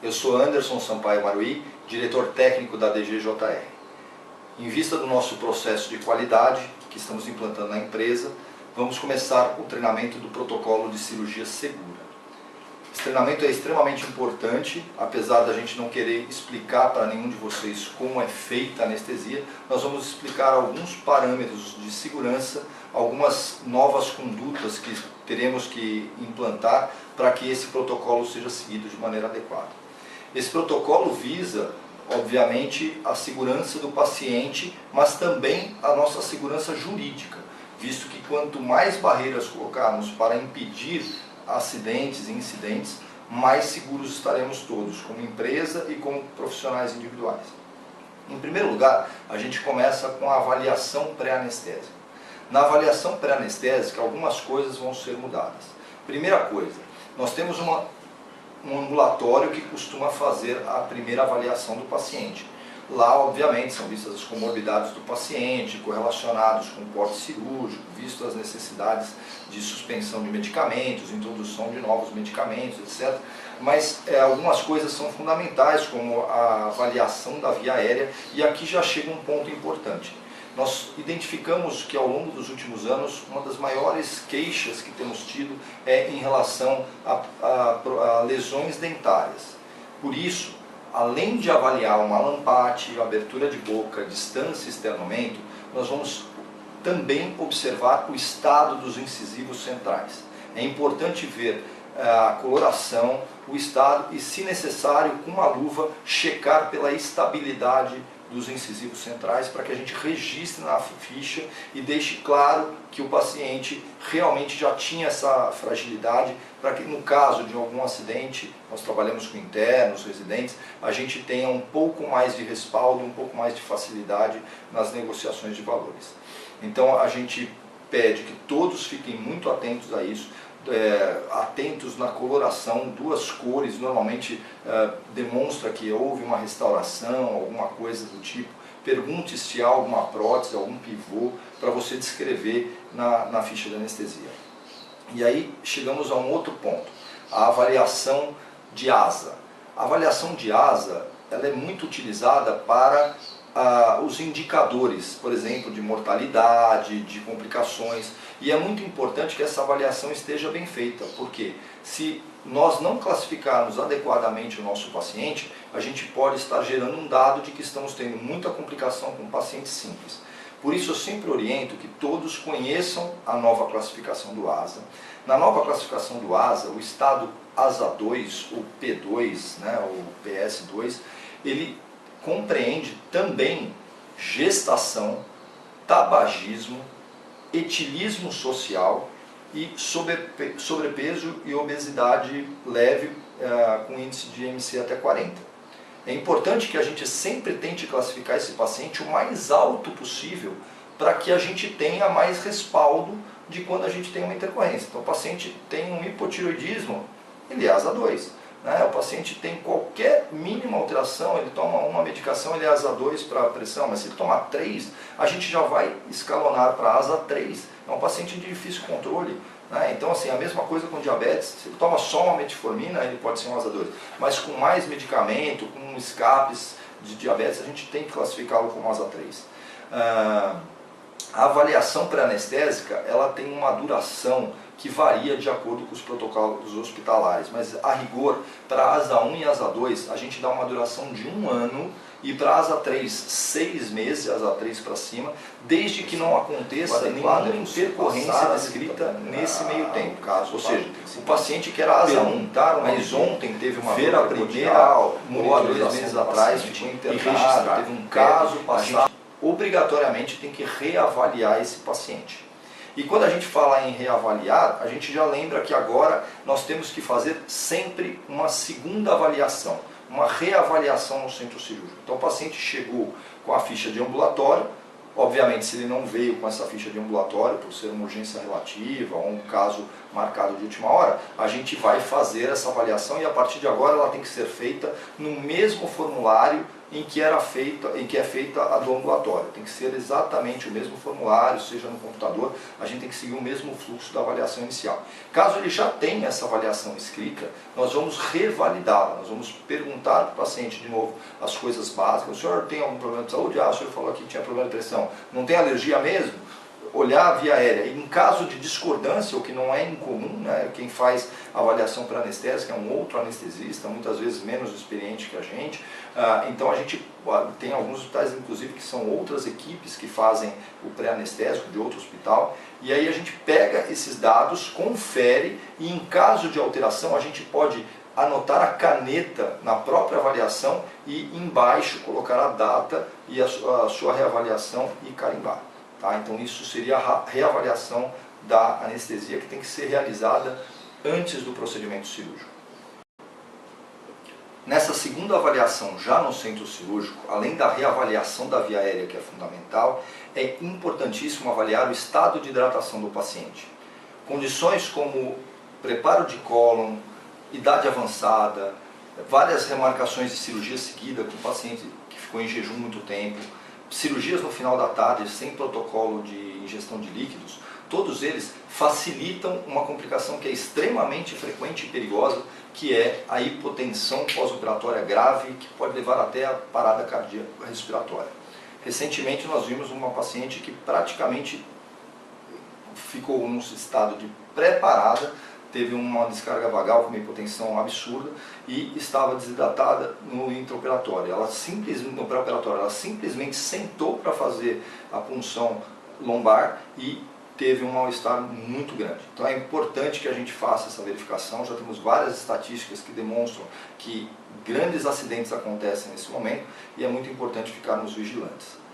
Eu sou Anderson Sampaio Maruí, diretor técnico da DGJR. Em vista do nosso processo de qualidade que estamos implantando na empresa, vamos começar o treinamento do protocolo de cirurgia segura. Esse treinamento é extremamente importante, apesar da gente não querer explicar para nenhum de vocês como é feita a anestesia, nós vamos explicar alguns parâmetros de segurança, algumas novas condutas que teremos que implantar para que esse protocolo seja seguido de maneira adequada. Esse protocolo visa, obviamente, a segurança do paciente, mas também a nossa segurança jurídica, visto que quanto mais barreiras colocarmos para impedir acidentes e incidentes, mais seguros estaremos todos, como empresa e como profissionais individuais. Em primeiro lugar, a gente começa com a avaliação pré-anestésica. Na avaliação pré-anestésica, algumas coisas vão ser mudadas. Primeira coisa, nós temos um ambulatório que costuma fazer a primeira avaliação do paciente. Lá, obviamente, são vistas as comorbidades do paciente, correlacionados com o porte cirúrgico, visto as necessidades de suspensão de medicamentos, introdução de novos medicamentos, etc. Mas algumas coisas são fundamentais, como a avaliação da via aérea, e aqui já chega um ponto importante. Nós identificamos que ao longo dos últimos anos, uma das maiores queixas que temos tido é em relação a lesões dentárias. Por isso, além de avaliar uma lampate, abertura de boca, distância e esternamento, nós vamos também observar o estado dos incisivos centrais. É importante ver a coloração, o estado e, se necessário, com uma luva, checar pela estabilidade dos incisivos centrais para que a gente registre na ficha e deixe claro que o paciente realmente já tinha essa fragilidade, para que no caso de algum acidente, nós trabalhamos com internos, residentes, a gente tenha um pouco mais de respaldo, um pouco mais de facilidade nas negociações de valores. Então a gente pede que todos fiquem muito atentos a isso, atentos na coloração, duas cores normalmente demonstra que houve uma restauração, alguma coisa do tipo. Pergunte se há alguma prótese, algum pivô, para você descrever na ficha de anestesia. E aí chegamos a um outro ponto, a avaliação de asa. A avaliação de asa ela é muito utilizada para os indicadores, por exemplo, de mortalidade, de complicações, e é muito importante que essa avaliação esteja bem feita, porque se nós não classificarmos adequadamente o nosso paciente, a gente pode estar gerando um dado de que estamos tendo muita complicação com pacientes simples. Por isso eu sempre oriento que todos conheçam a nova classificação do ASA. Na nova classificação do ASA, o estado ASA 2, ou P2, ou PS2, ele compreende também gestação, tabagismo, etilismo social e sobrepeso e obesidade leve com índice de IMC até 40. É importante que a gente sempre tente classificar esse paciente o mais alto possível para que a gente tenha mais respaldo de quando a gente tem uma intercorrência. Então o paciente tem um hipotiroidismo, ele é ASA 2. O paciente tem qualquer mínima alteração, ele toma uma medicação, ele é ASA 2 para a pressão, mas se ele tomar 3, a gente já vai escalonar para ASA 3. É um paciente de difícil controle. Então, assim, a mesma coisa com diabetes, se ele toma só uma metformina, ele pode ser um ASA 2. Mas com mais medicamento, com escapes de diabetes, a gente tem que classificá-lo como ASA 3. A avaliação pré-anestésica, ela tem uma duração que varia de acordo com os protocolos hospitalares, mas a rigor, para ASA 1 e ASA 2, a gente dá uma duração de 1 ano, e para ASA 3, 6 meses, ASA 3 para cima, desde que não aconteça nenhuma intercorrência descrita nesse meio tempo. Ou seja, o paciente que era ASA 1, mas ontem teve uma ver a primeira, 1 ou 2 meses atrás, ficou internado, teve um caso passado, obrigatoriamente tem que reavaliar esse paciente. E quando a gente fala em reavaliar, a gente já lembra que agora nós temos que fazer sempre uma segunda avaliação, uma reavaliação no centro cirúrgico. Então o paciente chegou com a ficha de ambulatório, obviamente se ele não veio com essa ficha de ambulatório, por ser uma urgência relativa ou um caso marcado de última hora, a gente vai fazer essa avaliação e a partir de agora ela tem que ser feita no mesmo formulário em que é feita a do ambulatório. Tem que ser exatamente o mesmo formulário, seja no computador, a gente tem que seguir o mesmo fluxo da avaliação inicial. Caso ele já tenha essa avaliação escrita, nós vamos revalidá-la, nós vamos perguntar para o paciente de novo as coisas básicas. O senhor tem algum problema de saúde? Ah, o senhor falou que tinha problema de pressão. Não tem alergia mesmo? Olhar a via aérea. E em caso de discordância, o que não é incomum, né, quem faz a avaliação pré-anestésica é um outro anestesista, muitas vezes menos experiente que a gente. Então a gente tem alguns hospitais, inclusive, que são outras equipes que fazem o pré-anestésico de outro hospital. E aí a gente pega esses dados, confere e em caso de alteração a gente pode anotar a caneta na própria avaliação e embaixo colocar a data e a sua reavaliação e carimbar. Tá? Então isso seria a reavaliação da anestesia que tem que ser realizada antes do procedimento cirúrgico. Nessa segunda avaliação, já no centro cirúrgico, além da reavaliação da via aérea, que é fundamental, é importantíssimo avaliar o estado de hidratação do paciente. Condições como preparo de cólon, idade avançada, várias remarcações de cirurgia seguida com o paciente que ficou em jejum muito tempo, cirurgias no final da tarde sem protocolo de ingestão de líquidos, todos eles facilitam uma complicação que é extremamente frequente e perigosa, que é a hipotensão pós-operatória grave, que pode levar até a parada cardíaca respiratória. Recentemente nós vimos uma paciente que praticamente ficou num estado de pré-parada, teve uma descarga vagal com uma hipotensão absurda e estava desidratada no intraoperatório. No pré-operatório, ela simplesmente sentou para fazer a punção lombar e teve um mal-estar muito grande. Então é importante que a gente faça essa verificação. Já temos várias estatísticas que demonstram que grandes acidentes acontecem nesse momento e é muito importante ficarmos vigilantes.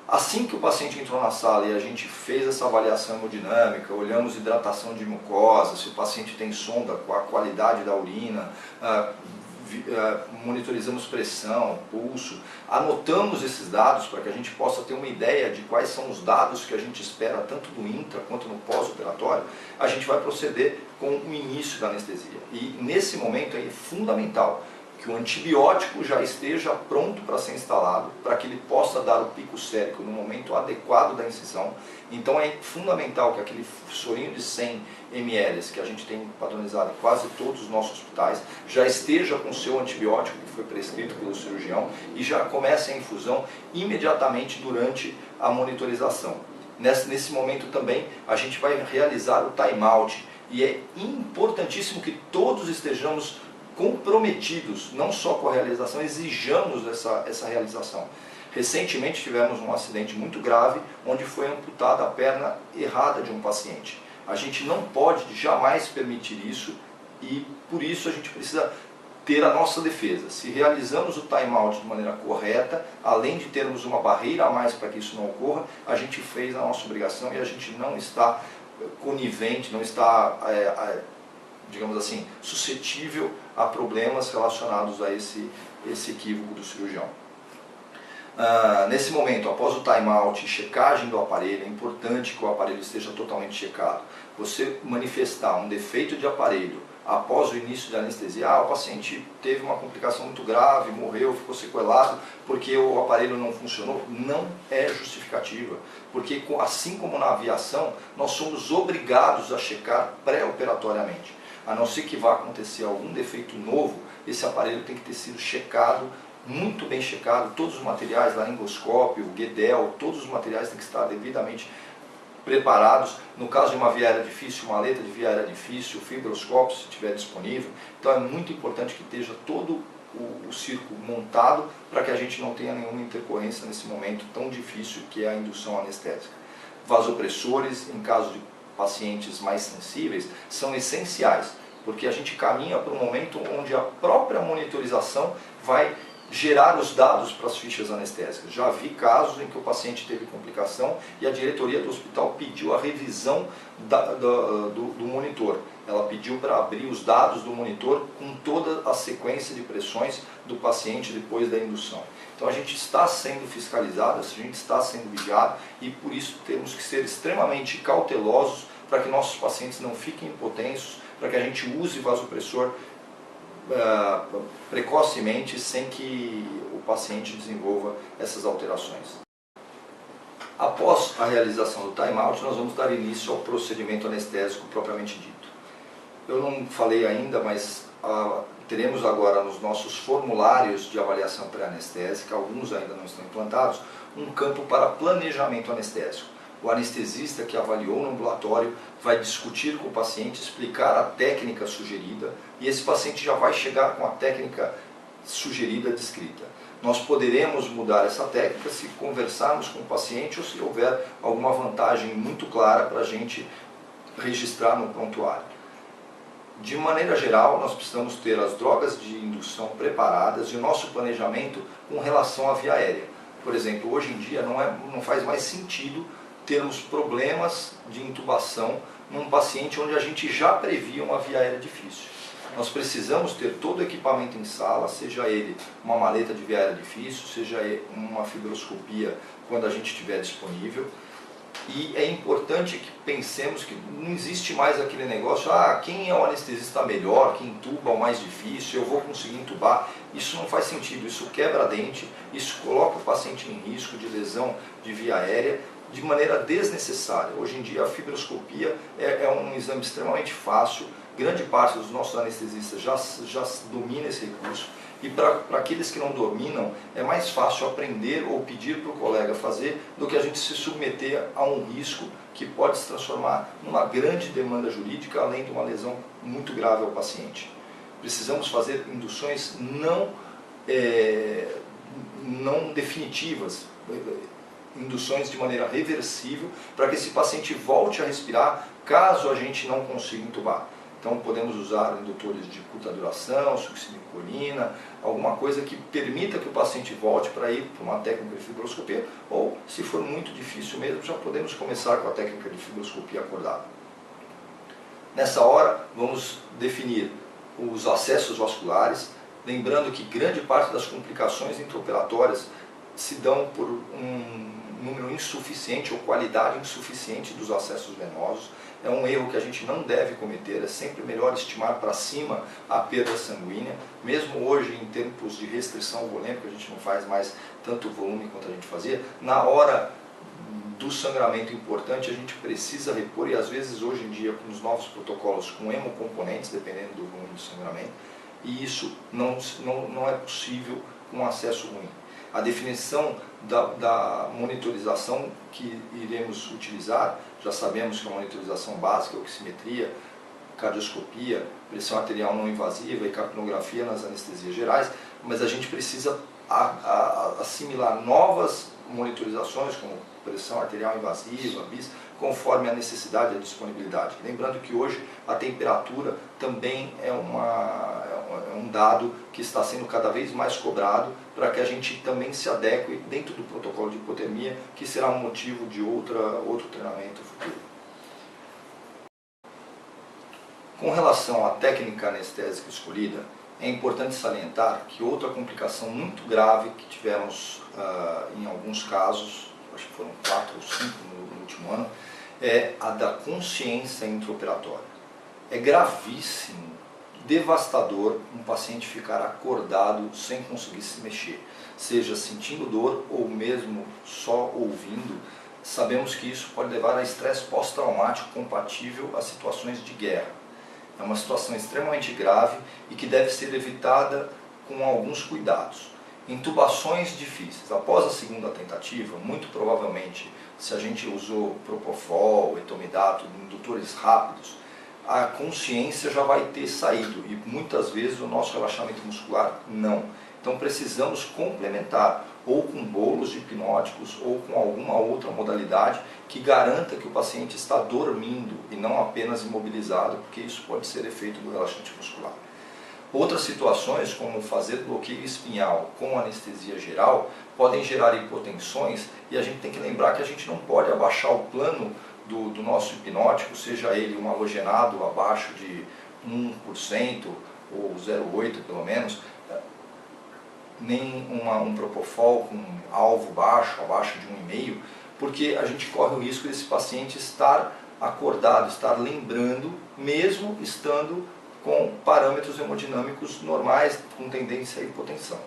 Assim que o paciente entrou na sala e a gente fez essa avaliação hemodinâmica, olhamos hidratação de mucosa, se o paciente tem sonda com a qualidade da urina, monitorizamos pressão, pulso, anotamos esses dados para que a gente possa ter uma ideia de quais são os dados que a gente espera tanto no intra quanto no pós-operatório, a gente vai proceder com o início da anestesia. E nesse momento é fundamental que o antibiótico já esteja pronto para ser instalado, para que ele possa dar o pico sérico no momento adequado da incisão. Então é fundamental que aquele sorinho de 100 ml, que a gente tem padronizado em quase todos os nossos hospitais, já esteja com o seu antibiótico que foi prescrito pelo cirurgião e já comece a infusão imediatamente durante a monitorização. Nesse momento também a gente vai realizar o time-out e é importantíssimo que todos estejamos comprometidos, não só com a realização, exijamos essa realização. Recentemente tivemos um acidente muito grave, onde foi amputada a perna errada de um paciente. A gente não pode jamais permitir isso e por isso a gente precisa ter a nossa defesa. Se realizamos o time-out de maneira correta, além de termos uma barreira a mais para que isso não ocorra, a gente fez a nossa obrigação e a gente não está conivente, não está digamos assim, suscetível a problemas relacionados a esse equívoco do cirurgião. Nesse momento, após o time-out e checagem do aparelho, é importante que o aparelho esteja totalmente checado. Você manifestar um defeito de aparelho após o início da anestesia, o paciente teve uma complicação muito grave, morreu, ficou sequelado porque o aparelho não funcionou, não é justificativa, porque assim como na aviação, nós somos obrigados a checar pré-operatoriamente. A não ser que vá acontecer algum defeito novo, esse aparelho tem que ter sido checado, muito bem checado, todos os materiais, laringoscópio, Guedel, todos os materiais têm que estar devidamente preparados. No caso de uma via aérea difícil, uma maleta de via aérea difícil, fibroscópio, se estiver disponível. Então é muito importante que esteja todo o circo montado para que a gente não tenha nenhuma intercorrência nesse momento tão difícil que é a indução anestésica. Vasopressores, em caso de pacientes mais sensíveis, são essenciais, porque a gente caminha para um momento onde a própria monitorização vai gerar os dados para as fichas anestésicas. Já vi casos em que o paciente teve complicação e a diretoria do hospital pediu a revisão do monitor. Ela pediu para abrir os dados do monitor com toda a sequência de pressões do paciente depois da indução. Então a gente está sendo fiscalizado, a gente está sendo vigiado e por isso temos que ser extremamente cautelosos para que nossos pacientes não fiquem hipotensos, para que a gente use vasopressor precocemente sem que o paciente desenvolva essas alterações. Após a realização do time-out, nós vamos dar início ao procedimento anestésico propriamente dito. Eu não falei ainda, mas teremos agora nos nossos formulários de avaliação pré-anestésica, alguns ainda não estão implantados, um campo para planejamento anestésico. O anestesista que avaliou no ambulatório vai discutir com o paciente, explicar a técnica sugerida e esse paciente já vai chegar com a técnica sugerida descrita. Nós poderemos mudar essa técnica se conversarmos com o paciente ou se houver alguma vantagem muito clara para a gente registrar no prontuário. De maneira geral, nós precisamos ter as drogas de indução preparadas e o nosso planejamento com relação à via aérea. Por exemplo, hoje em dia não faz mais sentido termos problemas de intubação num paciente onde a gente já previa uma via aérea difícil. Nós precisamos ter todo o equipamento em sala, seja ele uma maleta de via aérea difícil, seja uma fibroscopia quando a gente estiver disponível. E é importante que pensemos que não existe mais aquele negócio, quem é o anestesista melhor, quem intuba o mais difícil, eu vou conseguir intubar. Isso não faz sentido, isso quebra dente, isso coloca o paciente em risco de lesão de via aérea de maneira desnecessária. Hoje em dia a fibroscopia é um exame extremamente fácil, grande parte dos nossos anestesistas já domina esse recurso. E para aqueles que não dominam, é mais fácil aprender ou pedir para o colega fazer do que a gente se submeter a um risco que pode se transformar numa grande demanda jurídica, além de uma lesão muito grave ao paciente. Precisamos fazer induções não definitivas, induções de maneira reversível, para que esse paciente volte a respirar caso a gente não consiga intubar. Então podemos usar indutores de curta duração, succinilcolina, alguma coisa que permita que o paciente volte para ir para uma técnica de fibroscopia, ou se for muito difícil mesmo, já podemos começar com a técnica de fibroscopia acordada. Nessa hora vamos definir os acessos vasculares, lembrando que grande parte das complicações intraoperatórias se dão por um número insuficiente ou qualidade insuficiente dos acessos venosos. É um erro que a gente não deve cometer, é sempre melhor estimar para cima a perda sanguínea. Mesmo hoje, em tempos de restrição volêmica, a gente não faz mais tanto volume quanto a gente fazia. Na hora do sangramento importante, a gente precisa repor, e às vezes hoje em dia, com os novos protocolos com hemocomponentes, dependendo do volume do sangramento, e isso não é possível com acesso ruim. A definição da monitorização que iremos utilizar, já sabemos que a monitorização básica é oximetria, cardioscopia, pressão arterial não invasiva e capnografia nas anestesias gerais, mas a gente precisa assimilar novas monitorizações, como pressão arterial invasiva, BIS, conforme a necessidade e a disponibilidade. Lembrando que hoje a temperatura também é um dado que está sendo cada vez mais cobrado para que a gente também se adeque dentro do protocolo de hipotermia, que será um motivo de outro treinamento futuro. Com relação à técnica anestésica escolhida, é importante salientar que outra complicação muito grave que tivemos em alguns casos, acho que foram 4 ou 5 no último ano, é a da consciência intraoperatória. É gravíssimo, devastador um paciente ficar acordado sem conseguir se mexer, seja sentindo dor ou mesmo só ouvindo. Sabemos que isso pode levar a estresse pós-traumático compatível a situações de guerra. É uma situação extremamente grave e que deve ser evitada com alguns cuidados. Intubações difíceis. Após a segunda tentativa, muito provavelmente, se a gente usou propofol, etomidato, indutores rápidos, a consciência já vai ter saído e muitas vezes o nosso relaxamento muscular não. Então precisamos complementar ou com bolos de hipnóticos ou com alguma outra modalidade que garanta que o paciente está dormindo e não apenas imobilizado, porque isso pode ser efeito do relaxante muscular. Outras situações, como fazer bloqueio espinhal com anestesia geral, podem gerar hipotensões e a gente tem que lembrar que a gente não pode abaixar o plano do nosso hipnótico, seja ele um halogenado abaixo de 1% ou 0,8% pelo menos, nem um propofol com alvo baixo, abaixo de 1,5%, porque a gente corre o risco desse paciente estar acordado, estar lembrando, mesmo estando com parâmetros hemodinâmicos normais, com tendência à hipotensão.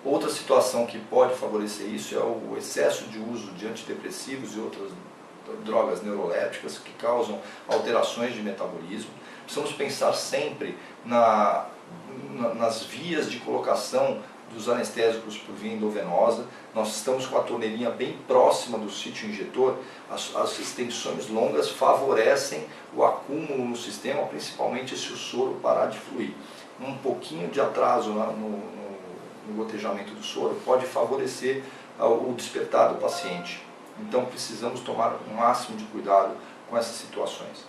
Outra situação que pode favorecer isso é o excesso de uso de antidepressivos e outras drogas neurolépticas que causam alterações de metabolismo. Precisamos pensar sempre nas vias de colocação dos anestésicos por via endovenosa. Nós estamos com a torneirinha bem próxima do sítio injetor. As extensões longas favorecem o acúmulo no sistema, principalmente se o soro parar de fluir. Um pouquinho de atraso no gotejamento do soro pode favorecer o despertar do paciente. Então precisamos tomar o máximo de cuidado com essas situações.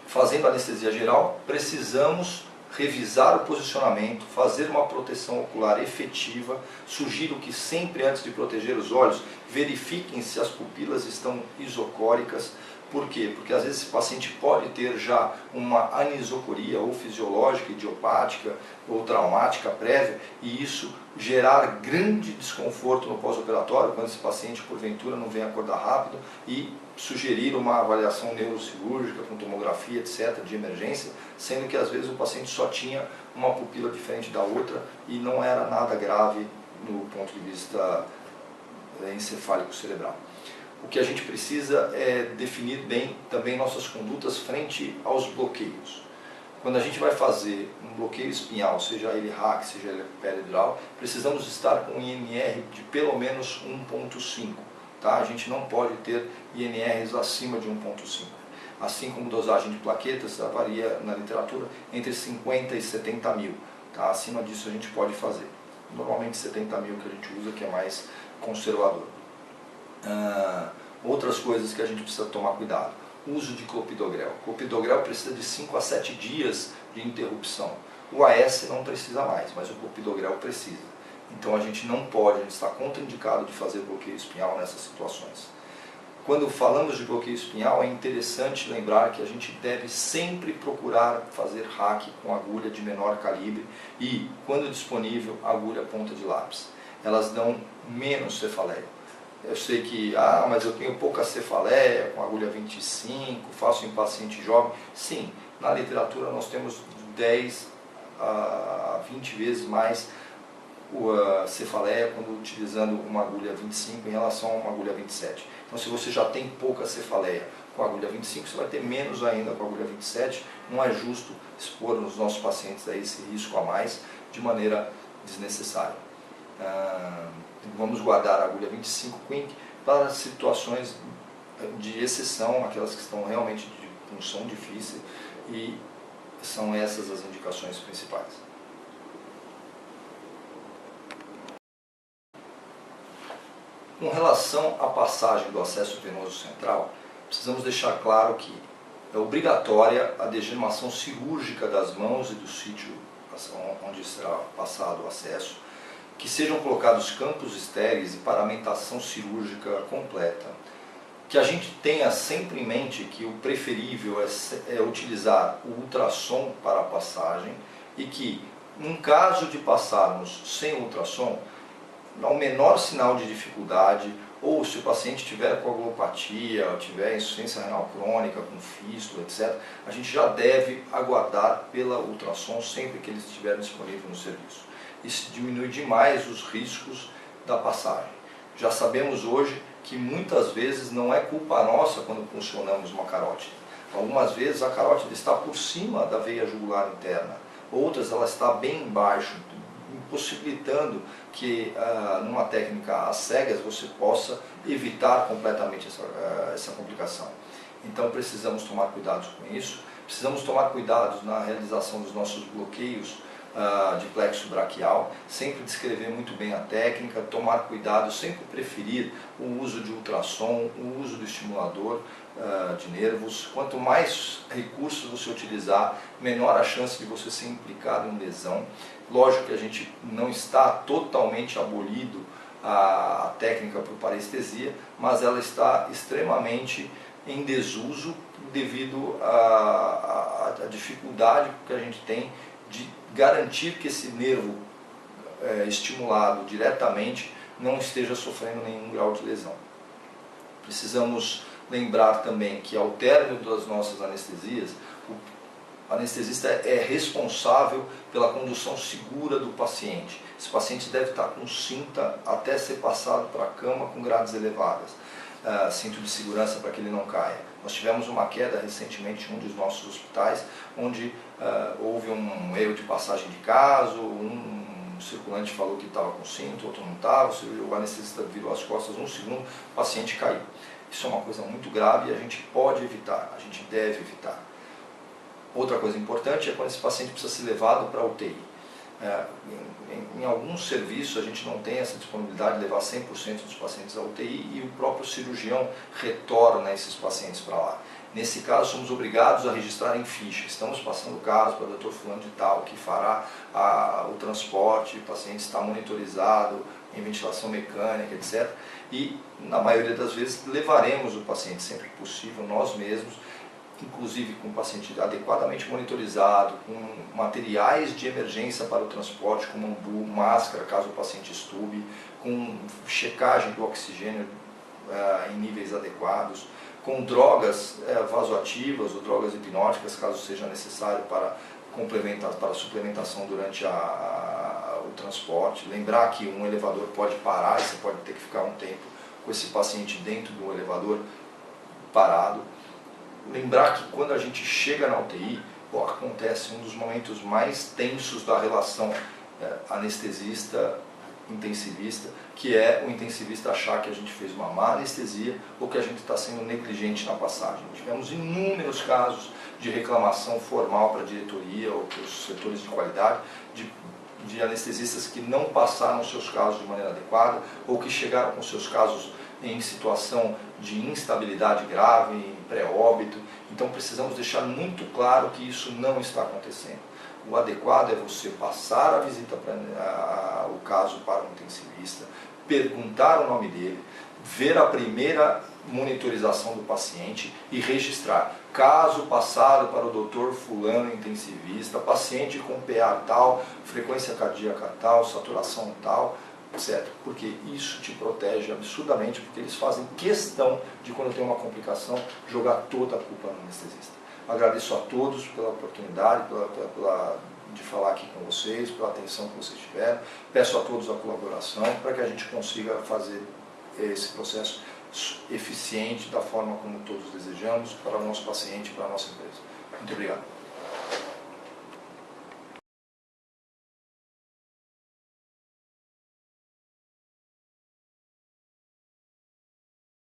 Fazendo anestesia geral, precisamos revisar o posicionamento, fazer uma proteção ocular efetiva. Sugiro que sempre antes de proteger os olhos, verifiquem se as pupilas estão isocóricas. Por quê? Porque às vezes esse paciente pode ter já uma anisocoria ou fisiológica, idiopática ou traumática prévia e isso gerar grande desconforto no pós-operatório quando esse paciente porventura não vem acordar rápido e sugerir uma avaliação neurocirúrgica com tomografia, etc., de emergência, sendo que às vezes o paciente só tinha uma pupila diferente da outra e não era nada grave no ponto de vista encefálico cerebral. O que a gente precisa é definir bem também nossas condutas frente aos bloqueios. Quando a gente vai fazer um bloqueio espinhal, seja ele RAC, seja ele peridural, precisamos estar com um INR de pelo menos 1.5. Tá? A gente não pode ter INRs acima de 1.5. Assim como dosagem de plaquetas, varia na literatura entre 50 e 70 mil. Tá? Acima disso a gente pode fazer. Normalmente 70 mil que a gente usa, que é mais conservador. Outras coisas que a gente precisa tomar cuidado. Uso de clopidogrel. Clopidogrel precisa de 5 a 7 dias de interrupção. O AS não precisa mais, mas o clopidogrel precisa. Então a gente não pode, a gente está contraindicado de fazer bloqueio espinhal nessas situações. Quando falamos de bloqueio espinhal, é interessante lembrar que a gente deve sempre procurar fazer RAC com agulha de menor calibre e, quando disponível, agulha ponta de lápis. Elas dão menos cefaleia. Eu sei que, mas eu tenho pouca cefaleia, com agulha 25, faço em paciente jovem. Sim, na literatura nós temos 10 a 20 vezes mais cefaleia quando utilizando uma agulha 25 em relação a uma agulha 27. Então se você já tem pouca cefaleia com a agulha 25, você vai ter menos ainda com a agulha 27. Não é justo expor os nossos pacientes a esse risco a mais de maneira desnecessária. Vamos guardar a agulha 25 Quink para situações de exceção, aquelas que estão realmente de punção difícil, e são essas as indicações principais. Com relação à passagem do acesso venoso central, precisamos deixar claro que é obrigatória a degeneração cirúrgica das mãos e do sítio onde será passado o acesso, que sejam colocados campos estéreis e paramentação cirúrgica completa. Que a gente tenha sempre em mente que o preferível é utilizar o ultrassom para a passagem e que, em caso de passarmos sem ultrassom, ao menor sinal de dificuldade, ou se o paciente tiver coagulopatia, tiver insuficiência renal crônica, com fístula, etc., a gente já deve aguardar pela ultrassom sempre que ele estiver disponível no serviço. Isso diminui demais os riscos da passagem. Já sabemos hoje que muitas vezes não é culpa nossa quando puncionamos uma carótida. Algumas vezes a carótida está por cima da veia jugular interna, outras ela está bem embaixo, impossibilitando que numa técnica às cegas você possa evitar completamente essa complicação. Então precisamos tomar cuidado com isso, precisamos tomar cuidado na realização dos nossos bloqueios de plexo braquial, sempre descrever muito bem a técnica, tomar cuidado, sempre preferir o uso de ultrassom, o uso do estimulador de nervos. Quanto mais recursos você utilizar, menor a chance de você ser implicado em lesão. Lógico que a gente não está totalmente abolido a técnica por parestesia, mas ela está extremamente em desuso devido à dificuldade que a gente tem de garantir que esse nervo estimulado diretamente não esteja sofrendo nenhum grau de lesão. Precisamos lembrar também que ao término das nossas anestesias, O anestesista é responsável pela condução segura do paciente. Esse paciente deve estar com cinta até ser passado para a cama com grades elevadas. Cinto de segurança para que ele não caia. Nós tivemos uma queda recentemente em um dos nossos hospitais, onde houve um erro de passagem de caso, um circulante falou que estava com cinto, outro não estava, o anestesista virou as costas um segundo, o paciente caiu. Isso é uma coisa muito grave e a gente pode evitar, a gente deve evitar. Outra coisa importante é quando esse paciente precisa ser levado para a UTI. Em alguns serviços a gente não tem essa disponibilidade de levar 100% dos pacientes à UTI e o próprio cirurgião retorna esses pacientes para lá. Nesse caso somos obrigados a registrar em ficha. Estamos passando o caso para o Dr. fulano de tal, que fará o transporte, o paciente está monitorizado em ventilação mecânica, etc. E na maioria das vezes levaremos o paciente sempre que possível, nós mesmos, inclusive com o paciente adequadamente monitorizado, com materiais de emergência para o transporte, como ambu, máscara, caso o paciente estube, com checagem do oxigênio em níveis adequados, com drogas vasoativas ou drogas hipnóticas, caso seja necessário para suplementação durante o transporte. Lembrar que um elevador pode parar e você pode ter que ficar um tempo com esse paciente dentro do elevador parado. Lembrar que quando a gente chega na UTI, acontece um dos momentos mais tensos da relação anestesista-intensivista, que é o intensivista achar que a gente fez uma má anestesia ou que a gente está sendo negligente na passagem. Tivemos inúmeros casos de reclamação formal para a diretoria ou para os setores de qualidade de anestesistas que não passaram os seus casos de maneira adequada ou que chegaram com seus casos em situação de instabilidade grave, em pré-óbito. Então precisamos deixar muito claro que isso não está acontecendo. O adequado é você passar a visita o caso para o intensivista, perguntar o nome dele, ver a primeira monitorização do paciente e registrar. Caso passado para o doutor fulano intensivista, paciente com PA tal, frequência cardíaca tal, saturação tal, etc. Porque isso te protege absurdamente, porque eles fazem questão de, quando tem uma complicação, jogar toda a culpa no anestesista. Agradeço a todos pela oportunidade, de falar aqui com vocês, pela atenção que vocês tiveram. Peço a todos a colaboração para que a gente consiga fazer esse processo eficiente da forma como todos desejamos, para o nosso paciente e para a nossa empresa. Muito obrigado.